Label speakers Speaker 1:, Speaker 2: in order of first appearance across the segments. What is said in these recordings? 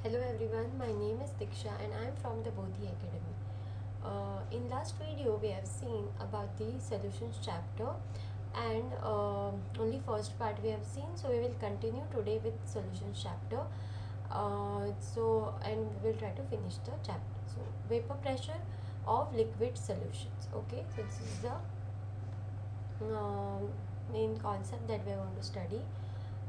Speaker 1: Hello everyone, my name is Diksha and I am from the Bodhi Academy. In last video we have seen about the solutions chapter and only first part we have seen, so we will continue today with solutions chapter. And we will try to finish the chapter. So vapor pressure of liquid solutions. Okay, so this is the main concept that we are going to study.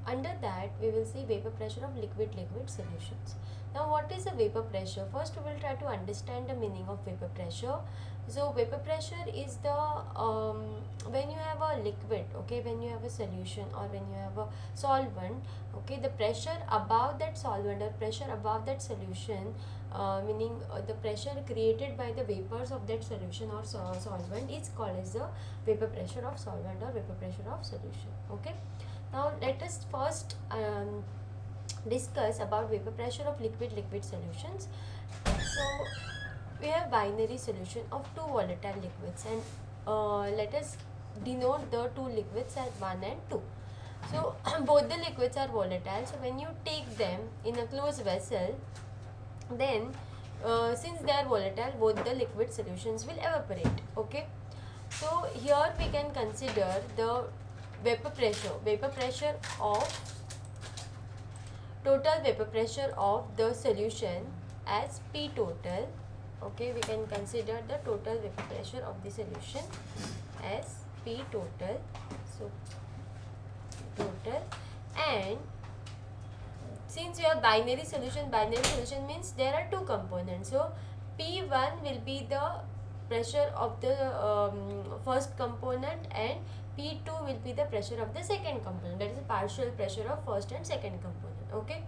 Speaker 1: Under that, we will see vapor pressure of liquid solutions. Now, what is a vapor pressure? First, we will try to understand the meaning of vapor pressure. So, vapor pressure is the when you have a liquid, okay, when you have a solution or when you have a solvent, okay, the pressure above that solvent or pressure above that solution, meaning the pressure created by the vapors of that solution or solvent is called as the vapor pressure of solvent or vapor pressure of solution. Okay. Now let us first discuss about vapor pressure of liquid solutions. So we have binary solution of two volatile liquids, and let us denote the two liquids as 1 and 2. So both the liquids are volatile. So when you take them in a closed vessel, then since they are volatile, both the liquid solutions will evaporate. Okay. So here we can consider the vapor pressure of total vapor pressure of the solution as P total. Okay, we can consider the total vapor pressure of the solution as P total. So total, and since you have binary solution means there are two components. So P1 will be the pressure of the first component, and P2 will be the pressure of the second component. That is the partial pressure of first and second component. Okay.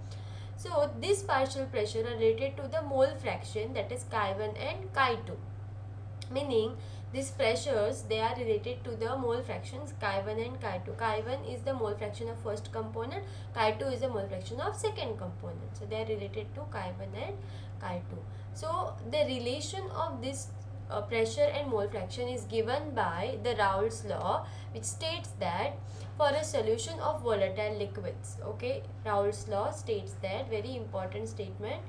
Speaker 1: So this partial pressure are related to the mole fraction, that is chi1 and chi2. Meaning these pressures, they are related to the mole fractions chi1 and chi2. Chi1 is the mole fraction of first component, chi2 is the mole fraction of second component. So they are related to chi1 and chi2. So the relation of this pressure and mole fraction is given by the Raoult's law, which states that for a solution of volatile liquids, okay, Raoult's law states that, very important statement,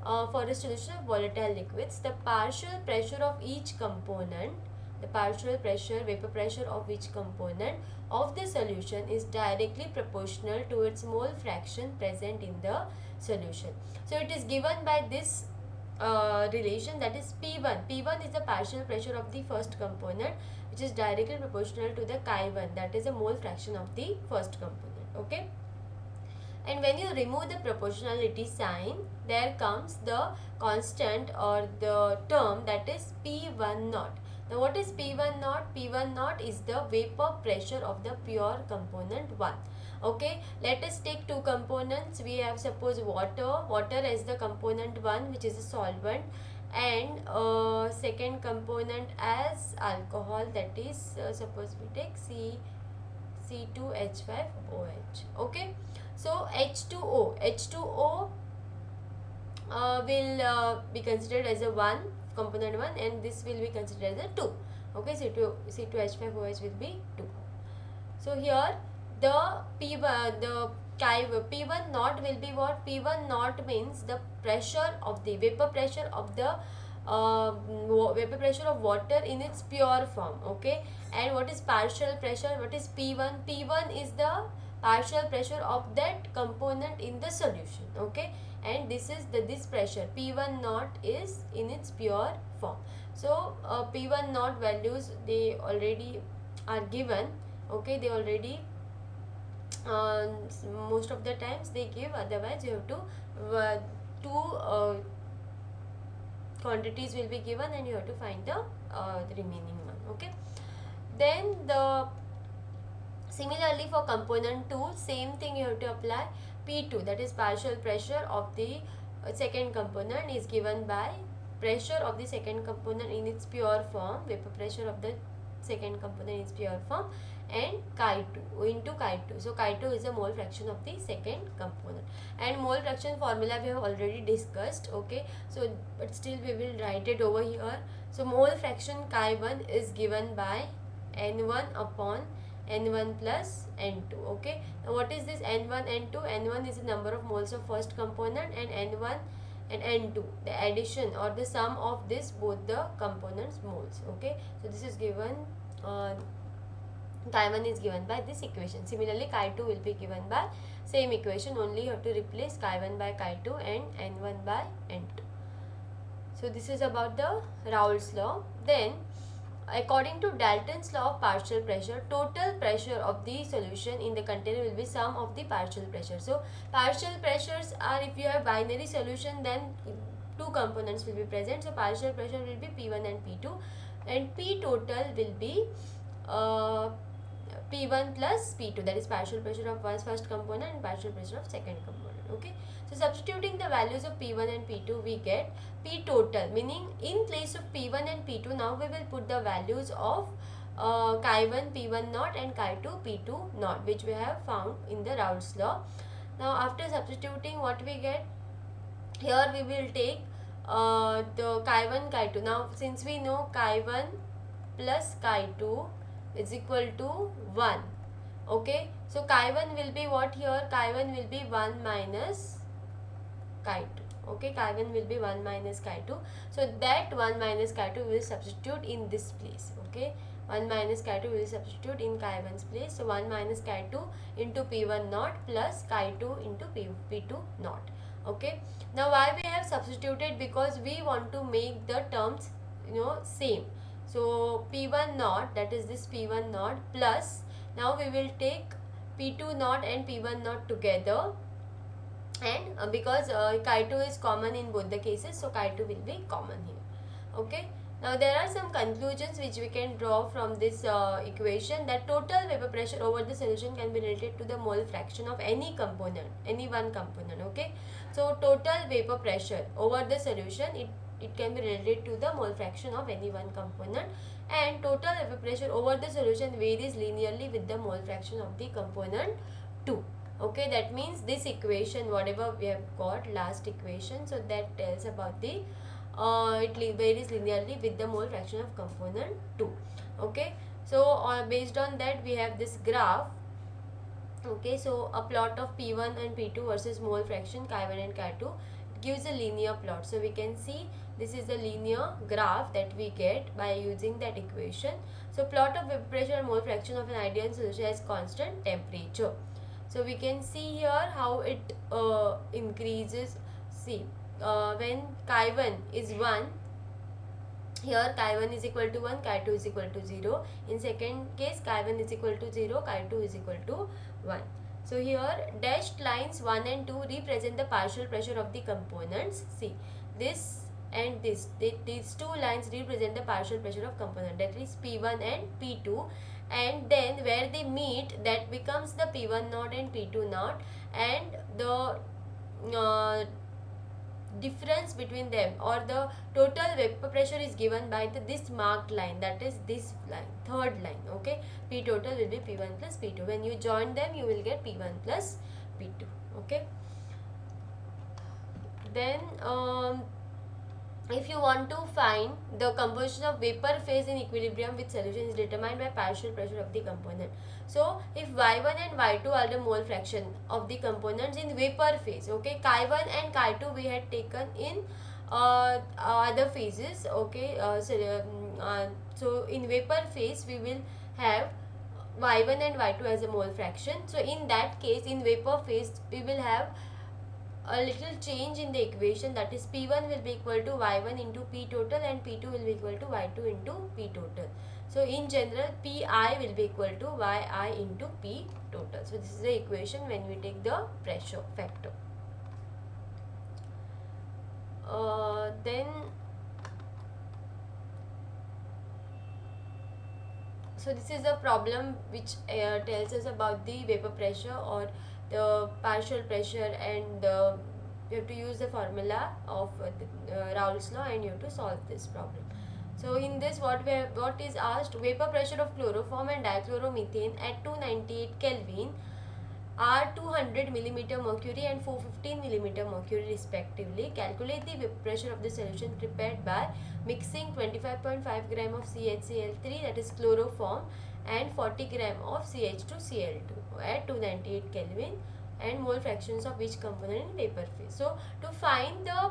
Speaker 1: for a solution of volatile liquids, the partial pressure of each component, the partial pressure, vapor pressure of each component of the solution is directly proportional to its mole fraction present in the solution. So it is given by this relation, that is P1. P1 is the partial pressure of the first component, which is directly proportional to the chi1, that is the mole fraction of the first component. Okay. And when you remove the proportionality sign, there comes the constant or the term, that is P1 naught. Now what is P1 naught? P1 naught is the vapor pressure of the pure component 1. Okay, let us take two components. We have, suppose, water as the component 1, which is a solvent, and second component as alcohol, that is suppose we take C2H5OH. Okay. So H2O will be considered as a 1, component 1, and this will be considered as a 2. Okay, C2H5OH will be 2. So here the P1, the P1 naught will be what? P1 naught means the pressure of the vapor pressure of the vapor pressure of water in its pure form. Okay. And what is partial pressure? What is P1? P1 is the partial pressure of that component in the solution. Okay. And this is this pressure P1 naught is in its pure form. So P1 naught values, they already are given. Okay, they already most of the times they give, otherwise you have to two quantities will be given and you have to find the remaining one. Okay. Then the similarly for component 2, same thing you have to apply. P2, that is partial pressure of the second component, is given by pressure of the second component in its pure form, vapor pressure of the second component in its pure form, and chi2 into chi2. So chi2 is the mole fraction of the second component, and mole fraction formula we have already discussed. Okay, so but still we will write it over here. So mole fraction chi1 is given by N1 upon N1 plus N2. Okay, now what is this N1, N2? N1 is the number of moles of first component, and N1 and N2 the addition or the sum of this both the components moles. Okay, so this is given, chi1 is given by this equation. Similarly, chi2 will be given by same equation, only you have to replace chi1 by chi2 and N1 by N2. So this is about the Raoult's law. Then according to Dalton's law of partial pressure, total pressure of the solution in the container will be sum of the partial pressure. So partial pressures are, if you have binary solution, then two components will be present. So partial pressure will be P1 and P2, and P total will be P1 plus P2, that is partial pressure of first component and partial pressure of second component. Okay, so substituting the values of P1 and P2, we get P total, meaning in place of P1 and P2 now we will put the values of chi1 P1 naught and chi2 P2 naught, which we have found in the Raoult's law. Now after substituting, what we get here, we will take the chi1 chi2. Now since we know chi1 plus chi2 is equal to 1. Okay, so chi1 will be what here? Chi1 will be 1 minus chi2. Okay, chi1 will be 1 minus chi2. So that 1 minus chi2 will substitute in this place. Okay, 1 minus chi2 will substitute in chi1's place. So 1 minus chi2 into P1 naught plus chi2 into P2 naught. Okay, now why we have substituted? Because we want to make the terms same. So P1 naught, that is this P1 naught plus, now we will take P2 naught and P1 naught together, and because chi2 is common in both the cases, so chi2 will be common here. Okay, now there are some conclusions which we can draw from this equation, that total vapor pressure over the solution can be related to the mole fraction of any component, any one component. Okay, so total vapor pressure over the solution, it can be related to the mole fraction of any one component, and total vapor pressure over the solution varies linearly with the mole fraction of the component 2. Okay, that means this equation, whatever we have got last equation, so that tells about the it varies linearly with the mole fraction of component 2. Okay, so based on that we have this graph. Okay, so a plot of P1 and P2 versus mole fraction chi1 and chi2 gives a linear plot. So we can see this is the linear graph that we get by using that equation. So plot of vapor pressure and mole fraction of an ideal solution has constant temperature. So we can see here how it increases. See, when chi1 is 1, here chi1 is equal to 1, chi2 is equal to 0. In second case, chi1 is equal to 0, chi2 is equal to 1. So here dashed lines 1 and 2 represent the partial pressure of the components. See, this and this, these two lines represent the partial pressure of component, that is P1 and P2, and then where they meet, that becomes the P1 naught and P2 naught, and the difference between them or the total vapor pressure is given by this marked line, that is this line, third line. Okay, P total will be P1 plus P2. When you join them, you will get P1 plus P2. Okay, then if you want to find the composition of vapor phase in equilibrium with solution is determined by partial pressure of the component. So if y1 and y2 are the mole fraction of the components in vapor phase, okay, chi1 and chi2 we had taken in other phases. Okay, so in vapor phase we will have y1 and y2 as a mole fraction. So in that case, in vapor phase we will have a little change in the equation, that is P1 will be equal to y1 into P total and P2 will be equal to y2 into P total. So in general, Pi will be equal to yi into P total. So this is the equation when we take the pressure factor. Then so this is a problem which tells us about the vapor pressure or the partial pressure, and you have to use the formula of Raoult's law and you have to solve this problem. So in this, what is asked, vapor pressure of chloroform and dichloromethane at 298 Kelvin are 200 mm mercury and 415 mm mercury respectively. Calculate the vapor pressure of the solution prepared by mixing 25.5 gram of CHCl3, that is chloroform, and 40 gram of CH2Cl2 at 298 Kelvin, and mole fractions of each component in vapor phase. So to find the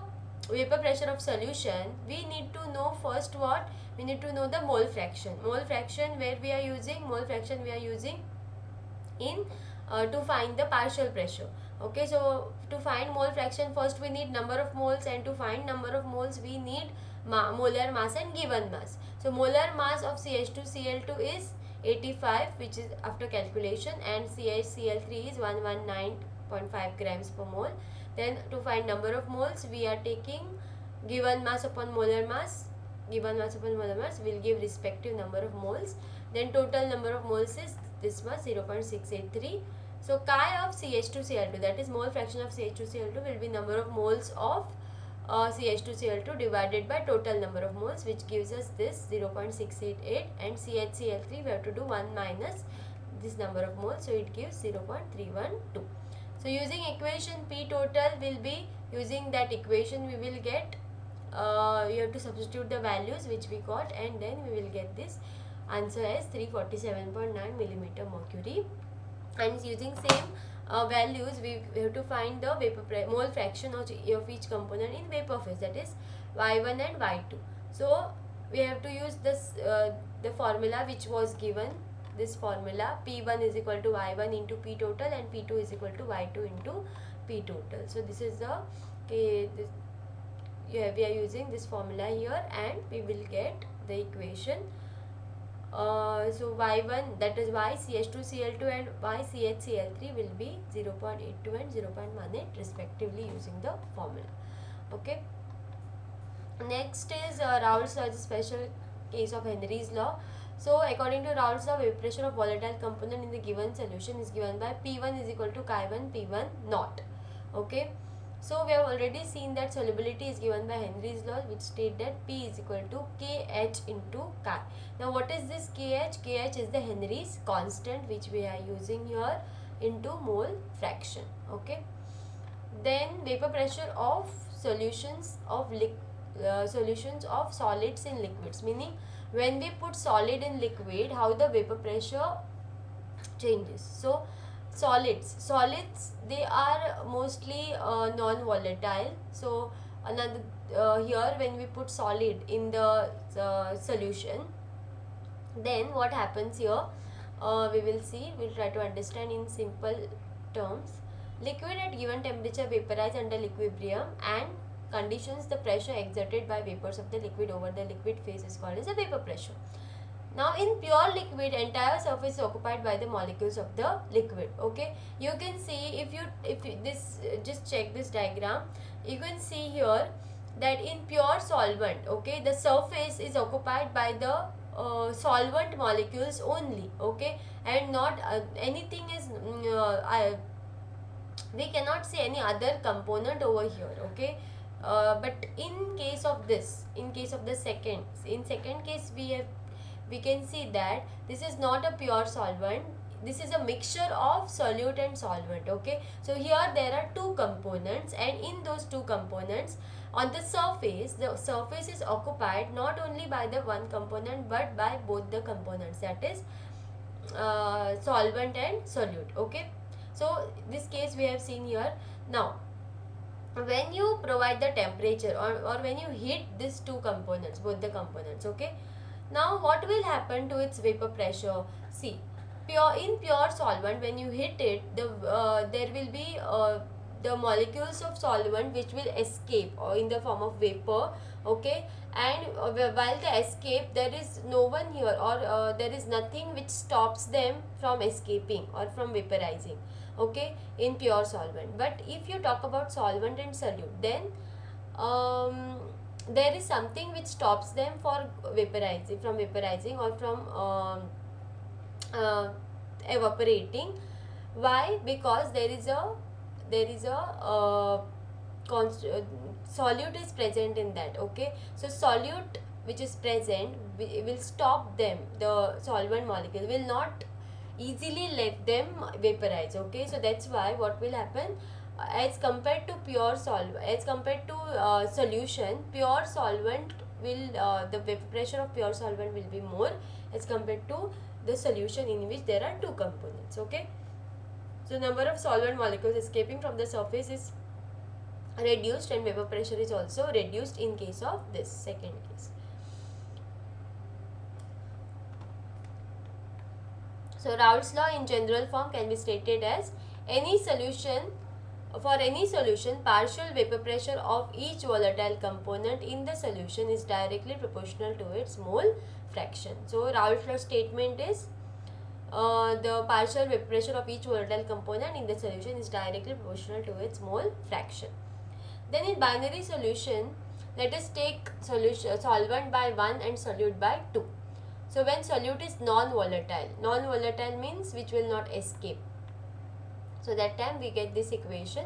Speaker 1: vapor pressure of solution, we need to know first what? We need to know the mole fraction. Mole fraction where we are using? Mole fraction we are using in to find the partial pressure. Okay, so to find mole fraction, first we need number of moles, and to find number of moles we need molar mass and given mass. So molar mass of CH2Cl2 is 85, which is after calculation, and CHCl3 is 119.5 grams per mole. Then to find number of moles, we are taking given mass upon molar mass. Given mass upon molar mass will give respective number of moles. Then total number of moles is this much, 0.683. So chi of CH2Cl2, that is mole fraction of CH2Cl2, will be number of moles of CH2Cl2 divided by total number of moles, which gives us this 0.688, and CHCl3 we have to do 1 minus this number of moles, so it gives 0.312. So using equation P total will be, using that equation we will get, you have to substitute the values which we got, and then we will get this answer as 347.9 millimeter mercury. And using same values, we have to find the mole fraction of each component in vapor phase, that is Y1 and Y2. So we have to use this the formula which was given. This formula, P1 is equal to Y1 into P total, and P2 is equal to Y2 into P total. So this is the we are using this formula here, and we will get the equation. So Y1, that is Y CH2Cl2 and Y CHCl3 will be 0.82 and 0.18 respectively using the formula. Okay. Next is Raoult's law, special case of Henry's law. So according to Raoult's law, vapor pressure of volatile component in the given solution is given by P1 is equal to Chi1 P1 naught. Okay. So we have already seen that solubility is given by Henry's law, which state that P is equal to Kh into Chi. Now what is this Kh? Kh is the Henry's constant which we are using here into mole fraction. Okay. Then vapor pressure of solutions of solids in liquids, meaning when we put solid in liquid, how the vapor pressure changes. So solids they are mostly non-volatile. So another here when we put solid in the solution, then what happens here, we will see, we'll try to understand in simple terms. Liquid at given temperature vaporize under equilibrium and conditions, the pressure exerted by vapors of the liquid over the liquid phase is called as a vapor pressure. Now in pure liquid, entire surface is occupied by the molecules of the liquid. Okay, you can see if you this just check this diagram, you can see here that in pure solvent, okay, the surface is occupied by the solvent molecules only. Okay, and not anything is we cannot see any other component over here. Okay. But in case of this, in the second case, we can see that this is not a pure solvent, this is a mixture of solute and solvent. Okay, so here there are two components, and in those two components on the surface is occupied not only by the one component but by both the components, that is solvent and solute. Okay, so this case we have seen here. Now when you provide the temperature or when you heat these two components, both the components, okay, now what will happen to its vapor pressure? See, in pure solvent, when you heat it, there will be the molecules of solvent which will escape in the form of vapor. Okay, and while they escape, there is no one here, or there is nothing which stops them from escaping or from vaporizing. Okay, in pure solvent. But if you talk about solvent and solute, then there is something which stops them from vaporizing or from evaporating. Why? Because there is a solute is present in that. Okay, so solute which is present will stop them, the solvent molecule will not easily let them vaporize. Okay, so that's why what will happen, as compared to solution, pure solvent will the vapor pressure of pure solvent will be more as compared to the solution in which there are two components. Okay, so number of solvent molecules escaping from the surface is reduced and vapor pressure is also reduced in case of this second case. So Raoult's law in general form can be stated as for any solution, partial vapor pressure of each volatile component in the solution is directly proportional to its mole fraction. So Raoult's law statement is the partial vapor pressure of each volatile component in the solution is directly proportional to its mole fraction. Then in binary solution, let us take solvent by 1 and solute by 2. So when solute is non-volatile means which will not escape. So that time we get this equation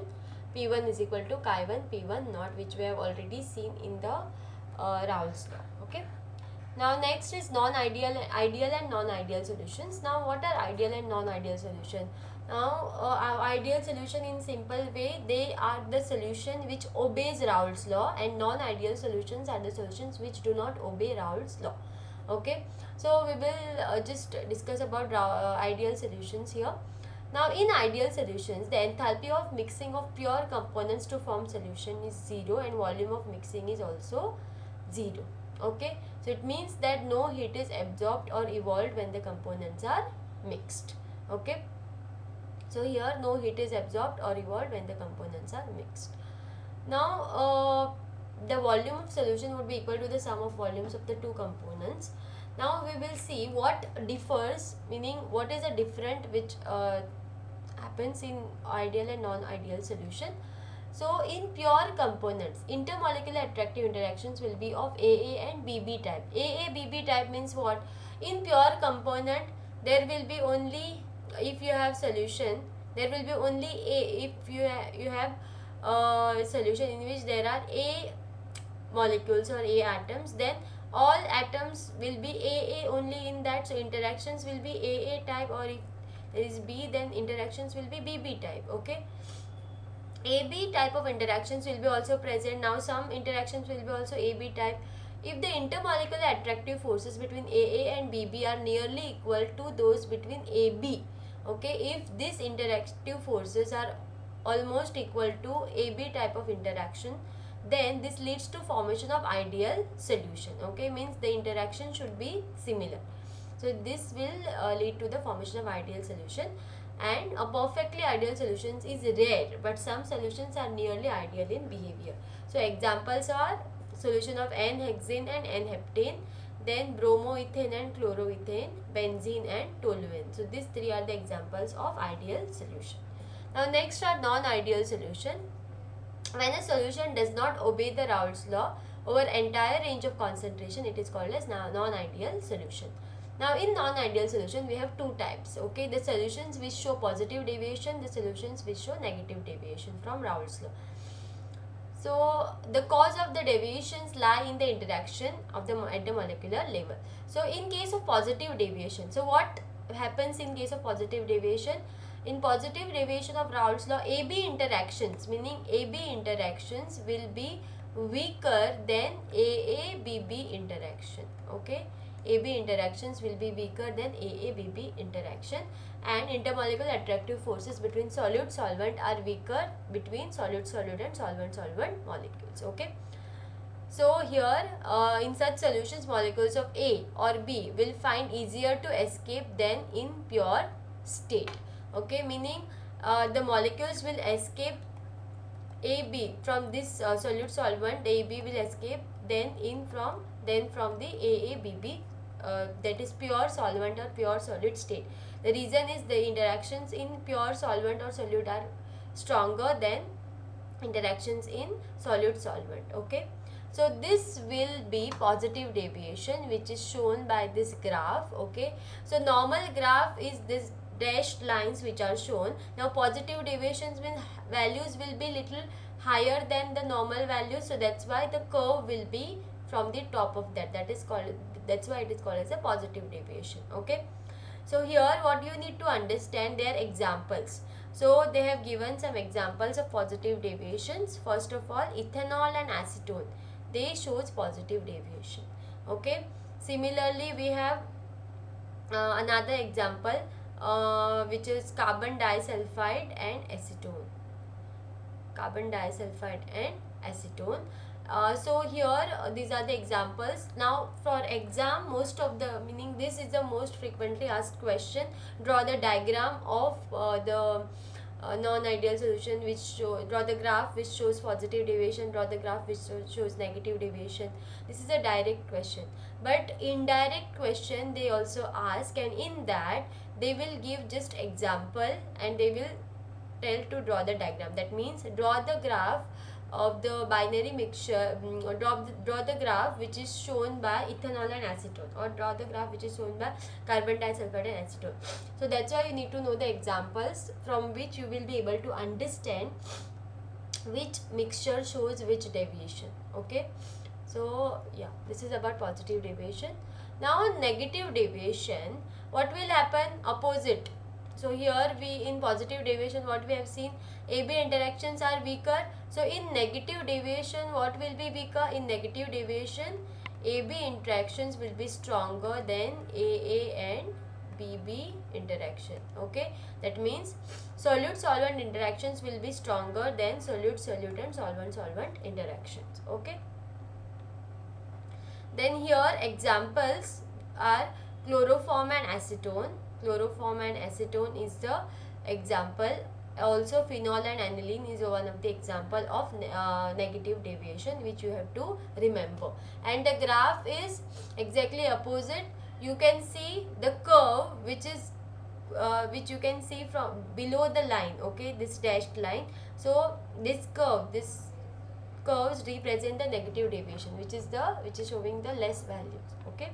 Speaker 1: P1 is equal to chi1 P1 naught, which we have already seen in the Raoult's law. Okay. Now next is ideal and non-ideal solutions. Now what are ideal and non-ideal solution? Now our ideal solution in simple way, they are the solution which obeys Raoult's law, and non-ideal solutions are the solutions which do not obey Raoult's law. Okay, so we will just discuss about ideal solutions here. Now in ideal solutions, the enthalpy of mixing of pure components to form solution is 0 and volume of mixing is also 0. Okay, so it means that no heat is absorbed or evolved when the components are mixed. Okay, so here no heat is absorbed or evolved when the components are mixed. Now the volume of solution would be equal to the sum of volumes of the two components. Now we will see what differs, meaning what is the different which happens in ideal and non-ideal solution. So in pure components, intermolecular attractive interactions will be of AA and BB type. AA BB type means what? In pure component there will be only, if you have solution, there will be only A. If you have solution in which there are A molecules or A atoms, then all atoms will be AA only in that, so interactions will be AA type, or if there is B, then interactions will be BB type. Okay, AB type of interactions will be also present. Now some interactions will be also AB type. If the intermolecular attractive forces between AA and BB are nearly equal to those between AB, okay, if these interactive forces are almost equal to AB type of interaction, then this leads to formation of ideal solution. Okay, means the interaction should be similar. So this will lead to the formation of ideal solution, and a perfectly ideal solutions is rare, but some solutions are nearly ideal in behavior. So examples are solution of N-hexane and N-heptane, then bromoethane and chloroethane, benzene and toluene. So these three are the examples of ideal solution. Now next are non-ideal solution. When a solution does not obey the Raoult's law over entire range of concentration, it is called as non-ideal solution. Now in non-ideal solution we have two types. Okay, the solutions which show positive deviation, the solutions which show negative deviation from Raoult's law. So the cause of the deviations lie in the interaction of at the molecular level. So in case of positive deviation, so what happens in case of positive deviation? In positive deviation of Raoult's law, AB interactions, meaning AB interactions will be weaker than AA-BB interaction. Okay, AB interactions will be weaker than AA-BB interaction, and intermolecular attractive forces between solute-solvent are weaker between solute-solute and solvent-solvent molecules. Okay. So here in such solutions, molecules of A or B will find easier to escape than in pure state. Okay, meaning the molecules will escape AB from this solute solvent. AB will escape then from the AABB, that is pure solvent or pure solid state. The reason is the interactions in pure solvent or solute are stronger than interactions in solute solvent. Okay, so this will be positive deviation, which is shown by this graph. Okay, so normal graph is this dashed lines which are shown. Now positive deviations means values will be little higher than the normal values, so that's why the curve will be from the top of that. That's why it is called as a positive deviation. Okay, so here what you need to understand, their examples. So they have given some examples of positive deviations. First of all, ethanol and acetone, they shows positive deviation. Okay, similarly we have Another example, which is carbon disulfide and acetone. Carbon disulfide and acetone. So here these are the examples. Now for exam, most of the, meaning this is the most frequently asked question. Draw the diagram of the non-ideal solution, which draw the graph which shows positive deviation, draw the graph which shows negative deviation. This is a direct question, but indirect question they also ask, and in that they will give just example and they will tell to draw the diagram. That means draw the graph of the binary mixture, or draw the graph which is shown by ethanol and acetone, or draw the graph which is shown by carbon disulfide and acetone. So that's why you need to know the examples from which you will be able to understand which mixture shows which deviation. Okay, so yeah, this is about positive deviation. Now negative deviation, what will happen? Opposite. So here we, in positive deviation, what we have seen, AB interactions are weaker. So in negative deviation, what will be weaker? In negative deviation, AB interactions will be stronger than AA and BB interaction. Okay, that means solute solvent interactions will be stronger than solute solute and solvent solvent interactions. Okay, then here examples are chloroform and acetone. Chloroform and acetone is the example. Also phenol and aniline is one of the example of negative deviation which you have to remember. And the graph is exactly opposite. You can see the curve which is which you can see from below the line. Okay, this dashed line. So this curve, this curves represent the negative deviation, which is showing the less values. Okay,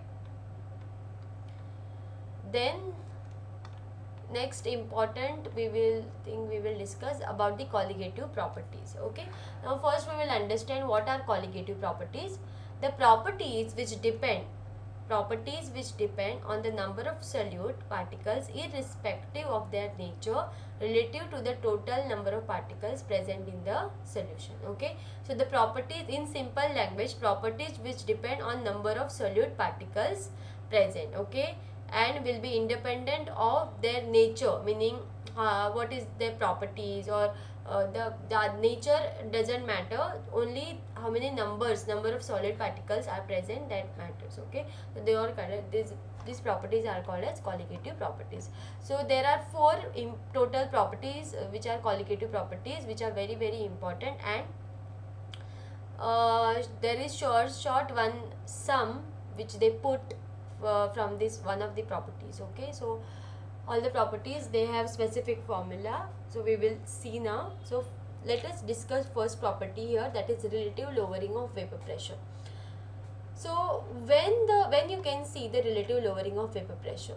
Speaker 1: then next important we will discuss about the colligative properties. Okay, now first we will understand what are colligative properties. The properties which depend on the number of solute particles irrespective of their nature relative to the total number of particles present in the solution. Okay, so the properties, in simple language, properties which depend on number of solute particles present. Okay, and will be independent of their nature, meaning what is their properties, or the nature doesn't matter, only how many number of solid particles are present, that matters. Okay, so they are called, these properties are called as colligative properties. So there are four total properties which are colligative properties, which are very very important, and there is short one sum which they put from this one of the properties. Okay, so all the properties, they have specific formula, so we will see now. So let us discuss first property here, that is relative lowering of vapor pressure. So when you can see the relative lowering of vapor pressure,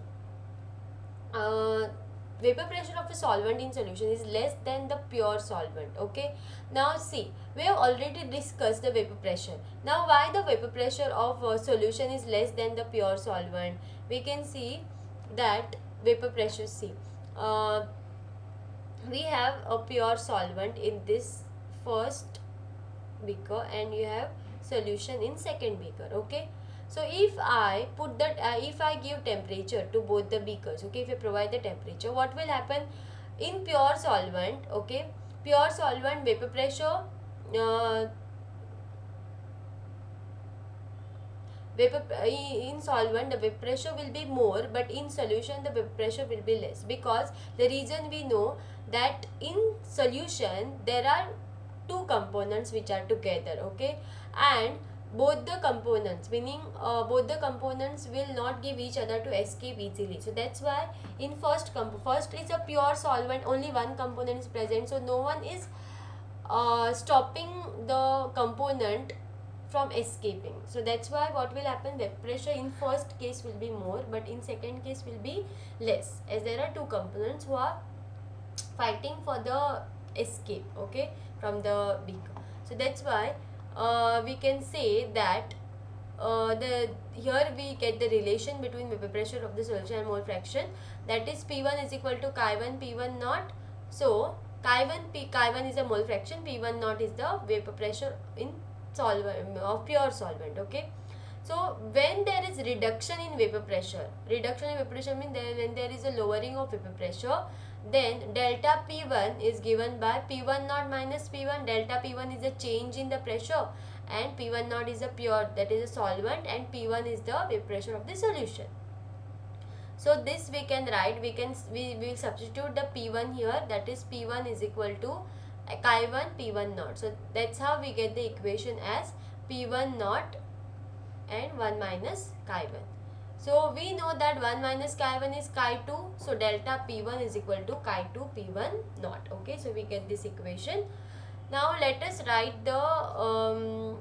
Speaker 1: vapor pressure of a solvent in solution is less than the pure solvent. Okay, now see, we have already discussed the vapor pressure. Now why the vapor pressure of a solution is less than the pure solvent? We can see that vapor pressure, see, we have a pure solvent in this first beaker and you have solution in second beaker. Okay, so if I put that if I give temperature to both the beakers, okay, if I provide the temperature, what will happen in pure solvent? Okay, pure solvent vapor pressure, in solvent the vapor pressure will be more, but in solution the vapor pressure will be less, because the reason we know that in solution there are two components which are together. Okay, and both the components, meaning both the components will not give each other to escape easily. So that's why in first is a pure solvent, only one component is present, so no one is stopping the component from escaping. So that's why what will happen, vapor pressure in first case will be more, but in second case will be less, as there are two components who are fighting for the escape, okay, from the beaker. So that's why we can say that here we get the relation between vapor pressure of the solution and mole fraction, that is P1 is equal to chi1 P1 naught. So chi1 is a mole fraction, P1 naught is the vapor pressure in solvent of pure solvent. Okay, So when there is reduction in vapor pressure means when there is a lowering of vapor pressure, then delta P1 is given by P1 naught minus P1. Delta P1 is a change in the pressure and P1 naught is a pure, that is a solvent, and P1 is the vapor pressure of the solution. So this we can write, we will substitute the P1 here, that is P1 is equal to chi1 P1 naught. So that's how we get the equation as P1 naught and 1 minus chi1. So we know that 1 minus chi1 is chi2, so delta P1 is equal to chi2 P1 naught. Okay, so we get this equation. Now let us write the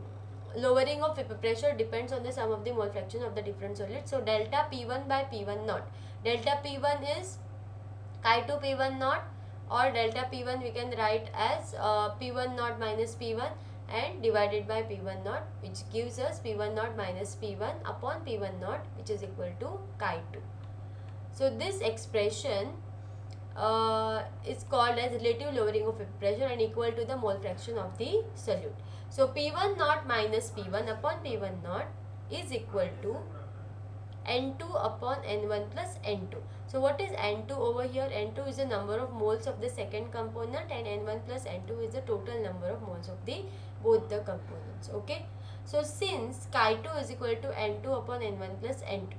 Speaker 1: lowering of vapor pressure depends on the sum of the mole fraction of the different solids. So delta P1 by P1 naught. Delta P1 is chi2 P1 naught, or delta P1 we can write as P1 naught minus P1 and divided by P1 naught, which gives us P1 naught minus P1 upon P1 naught, which is equal to chi2. So this expression is called as relative lowering of vapor pressure and equal to the mole fraction of the solute. So P1 naught minus P1 upon P1 naught is equal to N2 upon N1 plus N2. So what is N2 over here? N2 is the number of moles of the second component and N1 plus N2 is the total number of moles of the both the components. Okay. So since chi2 is equal to N2 upon N1 plus N2.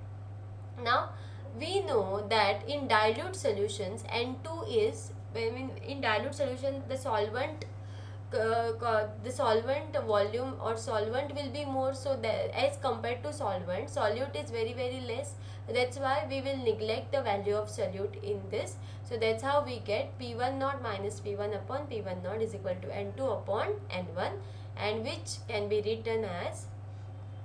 Speaker 1: Now we know that in dilute solutions N2 is, in dilute solution the solvent volume or solvent will be more, so that as compared to solvent, solute is very less. That's why we will neglect the value of solute in this. So that's how we get P1 naught minus P1 upon P1 naught is equal to N2 upon N1, and which can be written as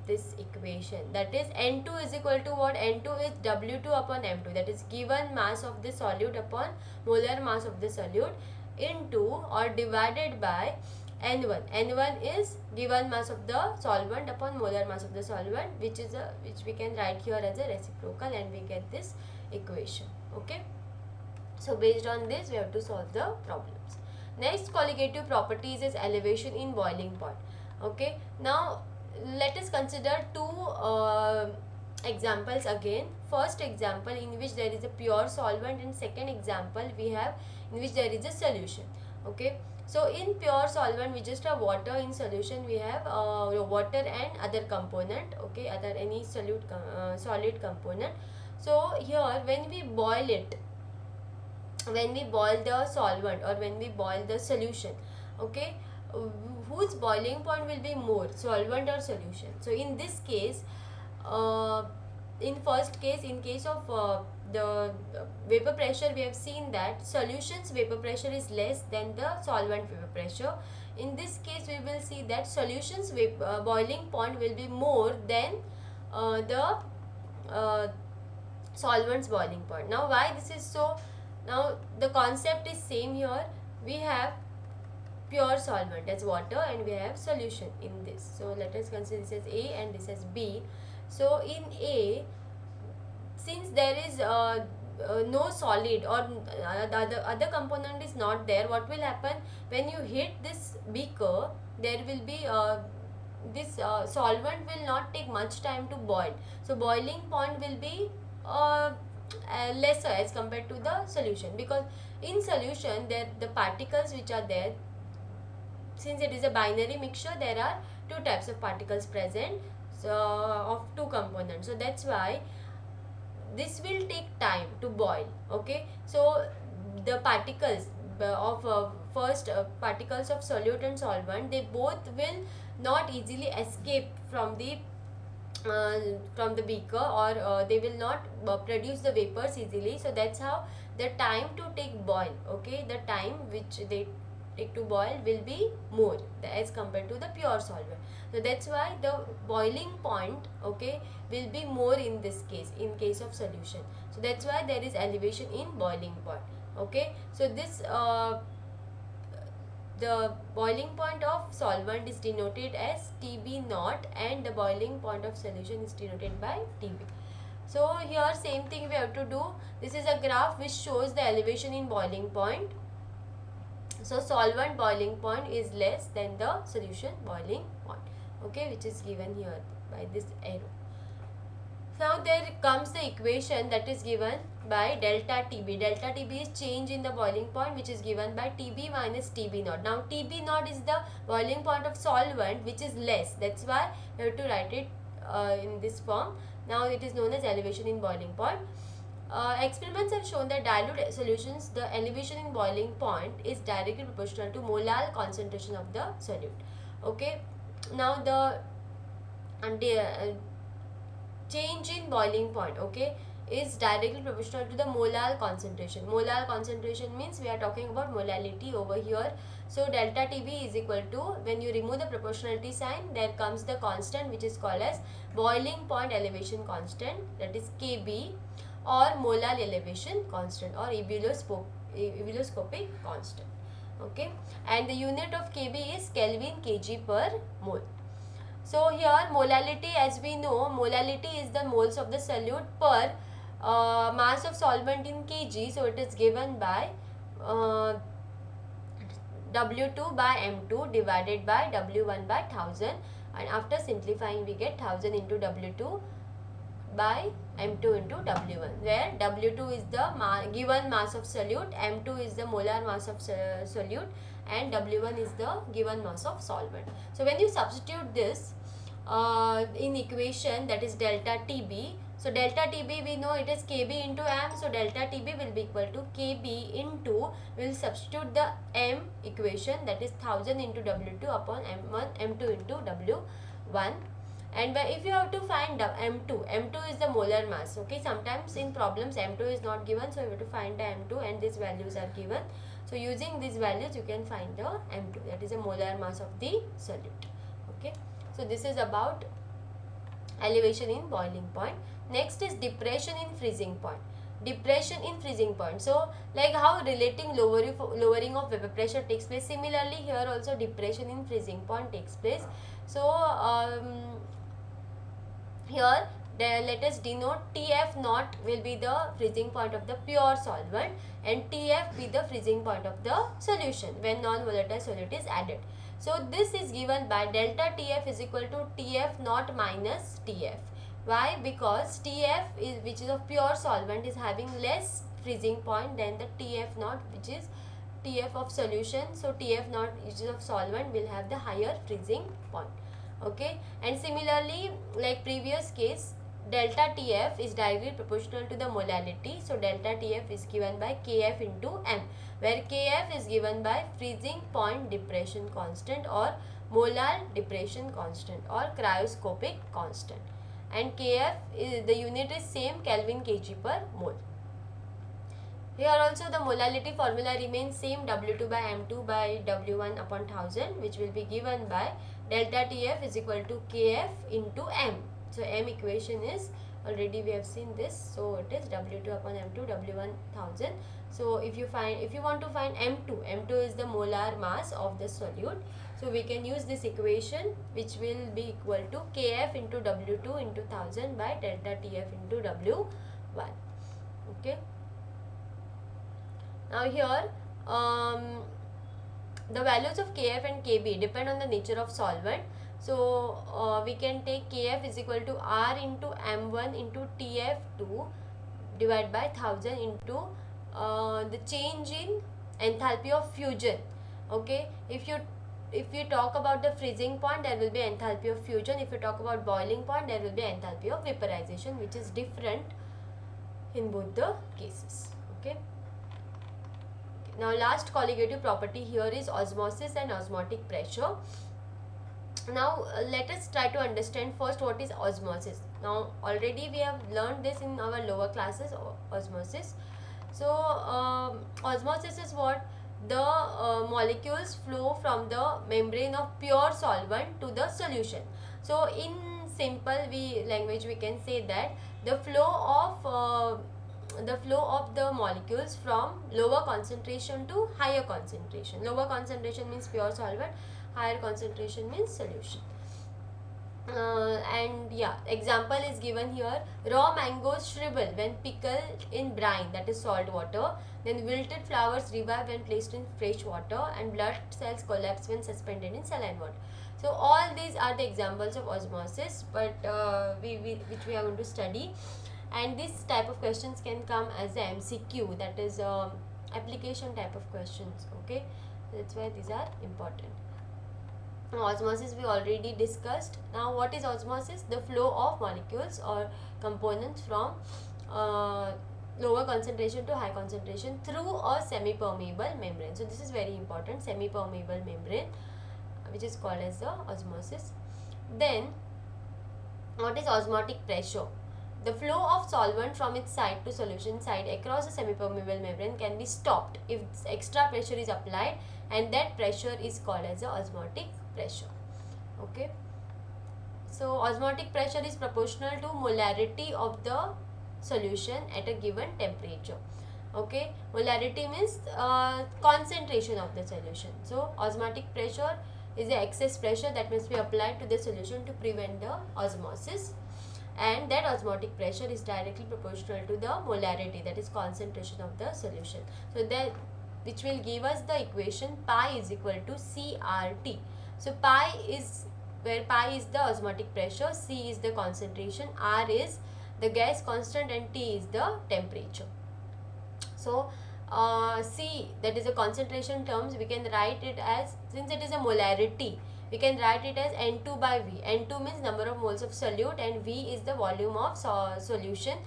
Speaker 1: this equation, that is N2 is equal to what? N2 is W2 upon M2, that is given mass of the solute upon molar mass of the solute into or divided by N1. N1 is given mass of the solvent upon molar mass of the solvent, which we can write here as a reciprocal, and we get this equation. Okay. So based on this we have to solve the problems. Next colligative properties is elevation in boiling point. Okay. Now let us consider two examples again. First example in which there is a pure solvent, and second example we have in which there is a solution. Okay. So in pure solvent we just have water, in solution we have water and other component. Okay, other any solid component. So here when we boil it, when we boil the solvent or when we boil the solution, okay, whose boiling point will be more, solvent or solution? So in this case, in first case, in case of the vapor pressure, we have seen that solution's vapor pressure is less than the solvent vapor pressure. In this case we will see that solution's boiling point will be more than the solvent's boiling point. Now why this is so? Now the concept is same here. We have pure solvent as water and we have solution in this. So let us consider this as A and this as B. So in A, since there is no solid or the other component is not there, what will happen when you hit this beaker? There will be this solvent will not take much time to boil. So boiling point will be lesser as compared to the solution, because in solution there the particles which are there, since it is a binary mixture, there are two types of particles present, so of two components. So that's why this will take time to boil. Okay, so the particles of first particles of solute and solvent, they both will not easily escape from the beaker, or they will not produce the vapors easily. So that's how the time to take boil, okay, the time which they take to boil will be more as compared to the pure solvent. So that's why the boiling point, okay, will be more in this case, in case of solution. So that's why there is elevation in boiling point. Okay, so this the boiling point of solvent is denoted as TB naught and the boiling point of solution is denoted by TB. So here same thing we have to do. This is a graph which shows the elevation in boiling point. So solvent boiling point is less than the solution boiling point, okay, which is given here. by this arrow. Now there comes the equation that is given by delta TB. Delta TB is change in the boiling point, which is given by TB minus TB naught. Now TB naught is the boiling point of solvent, which is less. That's why we have to write it in this form. Now it is known as elevation in boiling point. Experiments have shown that dilute solutions, the elevation in boiling point is directly proportional to molar concentration of the solute. Okay. Now the change in boiling point, okay, is directly proportional to the molar concentration. Molar concentration means we are talking about molality over here. So delta TB is equal to, when you remove the proportionality sign, there comes the constant which is called as boiling point elevation constant, that is Kb, or molar elevation constant, or ebullioscopic constant. Okay, and the unit of Kb is Kelvin kg per mole. So here molality, as we know, molality is the moles of the solute per mass of solvent in kg. So it is given by W2 by M2 divided by W1 by 1000, and after simplifying we get 1000 into W2 by M2 into W1, where W2 is the given mass of solute, M2 is the molar mass of solute, and W1 is the given mass of solvent. So when you substitute this in equation, that is delta TB, so delta TB we know it is Kb into M, so delta TB will be equal to Kb into, we will substitute the M equation, that is 1000 into W2 upon M1, M2 into W1. And if you have to find M2 is the molar mass. Okay, sometimes in problems M2 is not given, so you have to find the M2, and these values are given. So using these values you can find the M2, that is a molar mass of the solute. Okay, so this is about elevation in boiling point. Next is depression in freezing point. Depression in freezing point. So like how relating lowering of vapor pressure takes place, similarly here also depression in freezing point takes place. So here let us denote TF naught will be the freezing point of the pure solvent, and TF be the freezing point of the solution when non-volatile solute is added. So this is given by delta TF is equal to TF naught minus TF. Why? Because TF is, which is of pure solvent, is having less freezing point than the TF naught, which is TF of solution. So TF naught, which is of solvent, will have the higher freezing point. Okay, and similarly like previous case, delta TF is directly proportional to the molality. So delta TF is given by Kf into M, where Kf is given by freezing point depression constant, or molar depression constant, or cryoscopic constant, and Kf is, the unit is same, Kelvin kg per mole. Here also the molality formula remains same, W2 by M2 by W1 upon 1000, which will be given by delta TF is equal to Kf into M. So M equation is, already we have seen this, so it is W2 upon M2, W1 1000. So if you want to find M2 is the molar mass of the solute. So we can use this equation, which will be equal to Kf into W2 into 1000 by delta TF into W1. Okay. Now here the values of Kf and Kb depend on the nature of solvent. So we can take Kf is equal to R into M1 into TF2 divided by 1000 into the change in enthalpy of fusion. Okay, if you talk about the freezing point, there will be enthalpy of fusion. If you talk about boiling point, there will be enthalpy of vaporization, which is different in both the cases. Okay. Now last colligative property here is osmosis and osmotic pressure. Now let us try to understand first what is osmosis. Now already we have learned this in our lower classes, osmosis. So osmosis is what? The molecules flow from the membrane of pure solvent to the solution. So in simple language we can say that the flow of the molecules from lower concentration to higher concentration. Lower concentration means pure solvent, higher concentration means solution. And yeah, example is given here. Raw mangoes shrivel when pickled in brine, that is salt water. Then wilted flowers revive when placed in fresh water, and blood cells collapse when suspended in saline water. So all these are the examples of osmosis, but which we are going to study. And this type of questions can come as a MCQ, that is application type of questions. Okay, that's why these are important. Osmosis we already discussed. Now what is osmosis? The flow of molecules or components from lower concentration to high concentration through a semi-permeable membrane. So this is very important, semi-permeable membrane, which is called as the osmosis. Then what is osmotic pressure? The flow of solvent from its side to solution side across a semi-permeable membrane can be stopped if extra pressure is applied, and that pressure is called as the osmotic pressure. Okay, so osmotic pressure is proportional to molarity of the solution at a given temperature. Okay, molarity means concentration of the solution. So osmotic pressure is the excess pressure that must be applied to the solution to prevent the osmosis, and that osmotic pressure is directly proportional to the molarity, that is concentration of the solution. So that, which will give us the equation pi is equal to CRT. So pi is, where pi is the osmotic pressure, C is the concentration, R is the gas constant, and T is the temperature. So C, that is a concentration terms, we can write it as, since it is a molarity, we can write it as N2 by V. N2 means number of moles of solute, and V is the volume of solution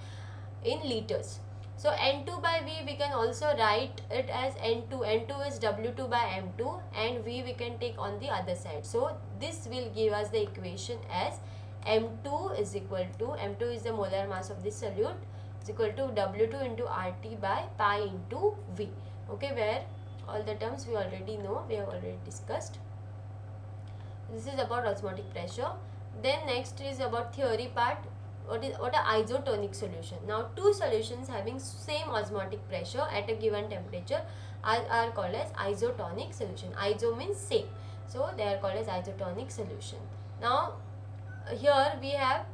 Speaker 1: in liters. So N2 by V we can also write it as N2. N2 is W2 by M2, and V we can take on the other side. So this will give us the equation as M2 is equal to, M2 is the molar mass of this solute, is equal to W2 into RT by pi into V. Okay, where all the terms we already know, we have already discussed. This is about osmotic pressure. Then next is about theory part. What are isotonic solution? Now two solutions having same osmotic pressure at a given temperature are called as isotonic solution. Iso means same, so they are called as isotonic solution. Now here we have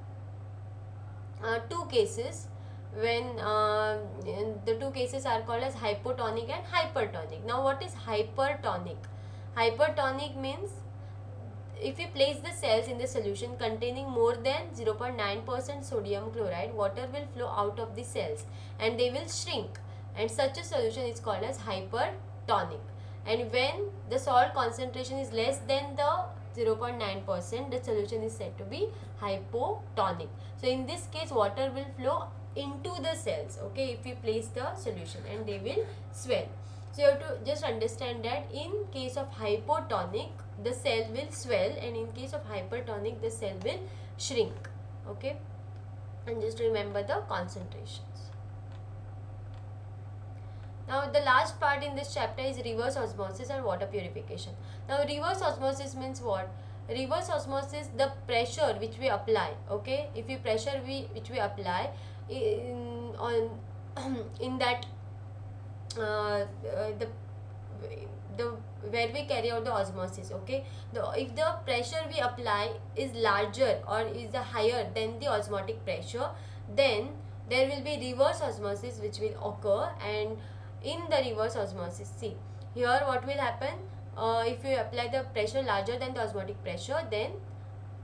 Speaker 1: two cases, when the two cases are called as hypotonic and hypertonic. Now what is hypertonic? Hypertonic means if we place the cells in the solution containing more than 0.9% sodium chloride, water will flow out of the cells and they will shrink, and such a solution is called as hypertonic. And when the salt concentration is less than the 0.9%, the solution is said to be hypotonic. So in this case, water will flow into the cells, okay, if we place the solution, and they will swell. So you have to just understand that in case of hypotonic, the cell will swell, and in case of hypertonic, the cell will shrink. Okay, and just remember the concentrations. Now the last part in this chapter is reverse osmosis and water purification. Now reverse osmosis means what? Reverse osmosis, the pressure which we apply, okay, if we pressure which we apply in that the where we carry out the osmosis, okay, if the pressure we apply is larger or is higher than the osmotic pressure, then there will be reverse osmosis which will occur. And in the reverse osmosis, see here what will happen, if you apply the pressure larger than the osmotic pressure, then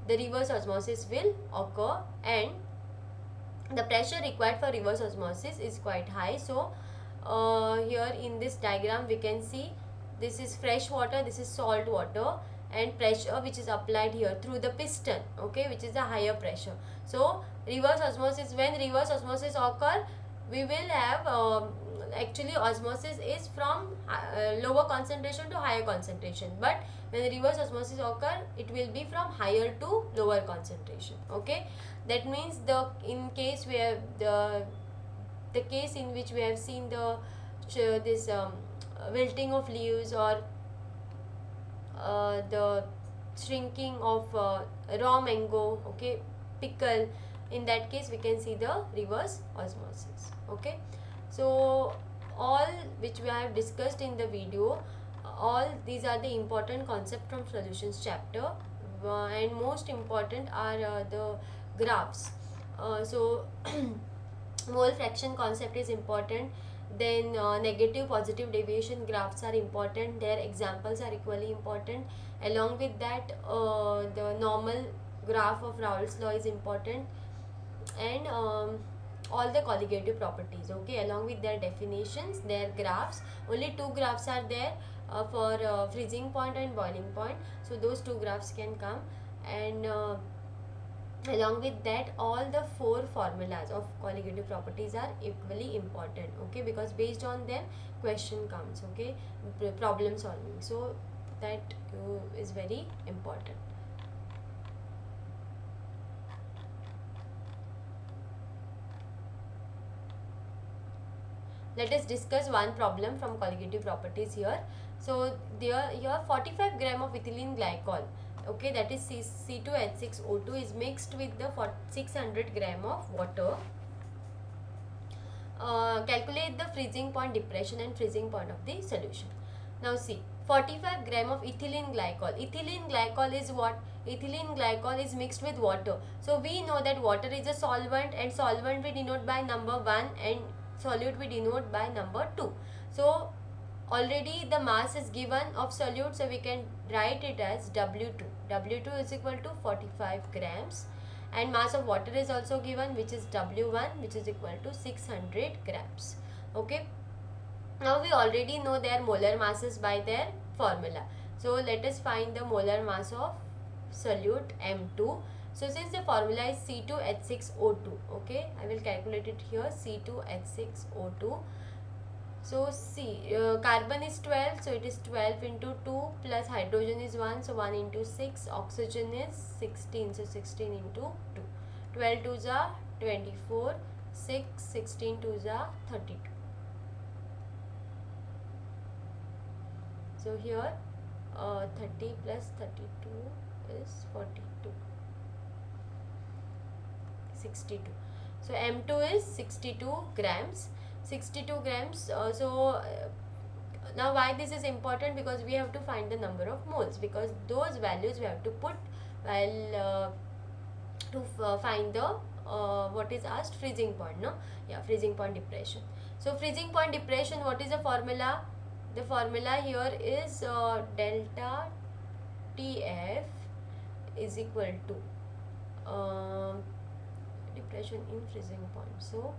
Speaker 1: the reverse osmosis will occur, and the pressure required for reverse osmosis is quite high. So here in this diagram we can see this is fresh water, this is salt water, and pressure which is applied here through the piston, okay, which is a higher pressure. So reverse osmosis, when reverse osmosis occur, we will have actually osmosis is from lower concentration to higher concentration, but when reverse osmosis occur, it will be from higher to lower concentration. Okay, that means the in case we have the case in which we have seen the this wilting of leaves, or the shrinking of raw mango, okay, pickle, in that case we can see the reverse osmosis. Okay, so all which we have discussed in the video, all these are the important concept from solutions chapter, and most important are the graphs. So mole fraction concept is important. Then negative positive deviation graphs are important, their examples are equally important. Along with that, the normal graph of Raoult's law is important, and all the colligative properties, okay, along with their definitions, their graphs. Only two graphs are there for freezing point and boiling point, so those two graphs can come. And along with that, all the four formulas of colligative properties are equally important, okay, because based on them question comes, okay, problem solving, so that is very important. Let us discuss one problem from colligative properties here. So there here 45 gram of ethylene glycol, okay, that is C2H6O2 is mixed with the 600 gram of water. Calculate the freezing point depression and freezing point of the solution. Now see, 45 gram of ethylene glycol. Ethylene glycol is what? Ethylene glycol is mixed with water. So we know that water is a solvent, and solvent we denote by number 1 and solute we denote by number 2. So already the mass is given of solute, so we can write it as W2. W2 is equal to 45 grams, and mass of water is also given, which is W1, which is equal to 600 grams. Okay. Now we already know their molar masses by their formula. So let us find the molar mass of solute M2. So since the formula is C2H6O2, okay, I will calculate it here, C2H6O2. So see, carbon is 12, so it is 12 into 2 plus hydrogen is 1, so 1 into 6, oxygen is 16, so 16 into 2. 12 2s are 24, 6, 16 2s are 32. So here 30 plus 32 is 42. 62. So M2 is 62 grams. 62 grams. Now why this is important? Because we have to find the number of moles, because those values we have to put while to find the what is asked, freezing point, no? Yeah, freezing point depression. So freezing point depression, what is the formula? The formula here is delta TF is equal to depression in freezing point. So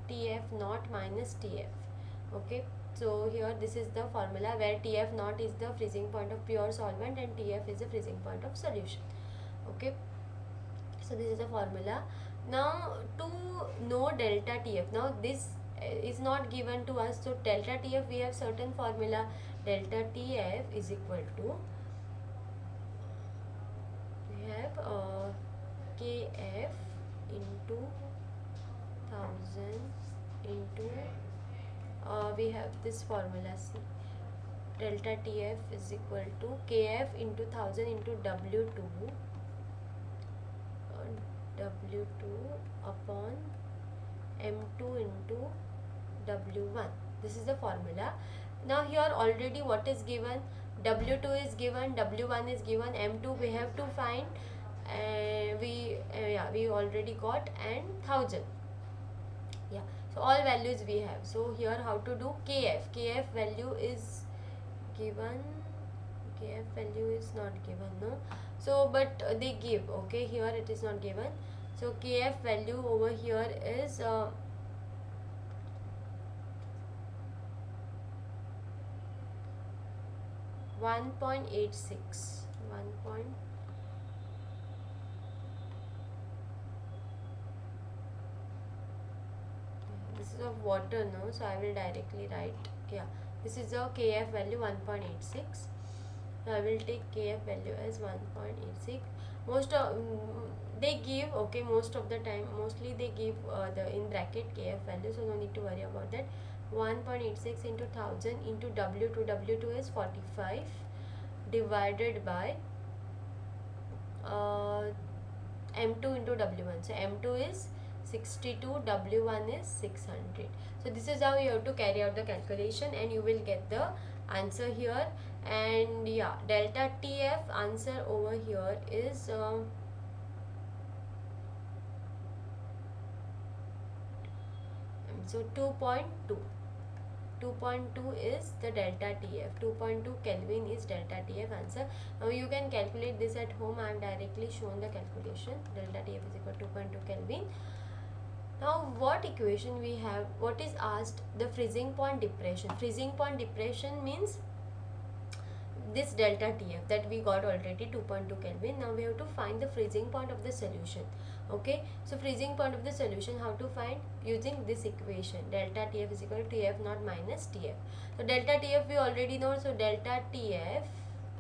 Speaker 1: TF naught minus TF. Okay, so here this is the formula where TF naught is the freezing point of pure solvent and TF is the freezing point of solution. Okay, so this is the formula. Now to know delta TF, now this is not given to us, so delta TF we have certain formula. Delta TF is equal to, we have KF into 1000 into we have this formula, C, delta TF is equal to KF into 1000 into W2 upon M2 into W1. This is the formula. Now here already what is given? W2 is given, W1 is given, M2 we have to find, and we already got, and 1000. Yeah, so all values we have. So here how to do? KF value is given, KF value is not given, no? So but they give, okay, here it is not given. So KF value over here is 1.86. This is of water, no? So I will directly write, yeah, this is a KF value 1.86. So I will take KF value as 1.86. Most of they give, okay, most of the time, mostly they give the in bracket KF value, so no need to worry about that. 1.86 into 1000 into W2. W2 is 45 divided by M2 into W1. So M2 is 62, W1 is 600. So this is how you have to carry out the calculation, and you will get the answer here. And yeah, delta TF answer over here is so 2.2. 2.2 is the delta TF. 2.2 Kelvin is delta TF answer. Now you can calculate this at home. I have directly shown the calculation. Delta TF is equal to 2.2 Kelvin. Now what equation we have? What is asked? The freezing point depression. Freezing point depression means this delta TF that we got already, 2.2 Kelvin. Now we have to find the freezing point of the solution. Okay, so freezing point of the solution, how to find? Using this equation, delta TF is equal to TF naught minus TF. So delta TF we already know, so delta TF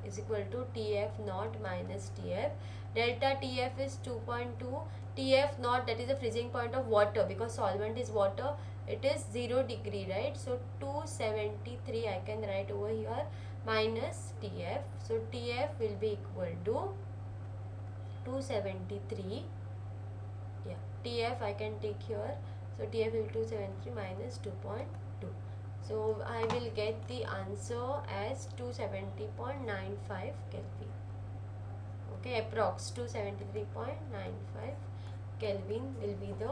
Speaker 1: is equal to TF naught minus TF. Delta TF is 2.2, TF naught, that is the freezing point of water, because solvent is water, it is 0 degree, right? So 273 I can write over here, minus TF. So TF will be equal to 273. Yeah, TF I can take here. So TF will 273 minus 2.2. So I will get the answer as 270.95 Kelvin. Okay, approx 273.95 Kelvin will be the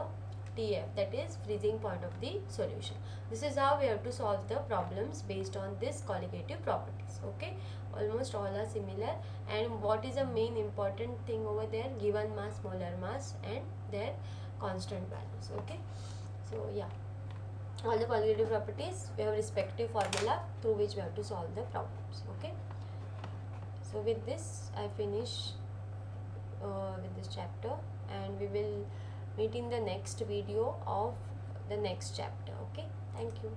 Speaker 1: TF, that is freezing point of the solution. This is how we have to solve the problems based on this colligative properties. Okay, almost all are similar. And what is the main important thing over there? Given mass, molar mass, and their constant values. Okay, so yeah, all the colligative properties, we have respective formula through which we have to solve the problems. Okay, so with this I finish with this chapter, and we will meet in the next video of the next chapter. Okay, thank you.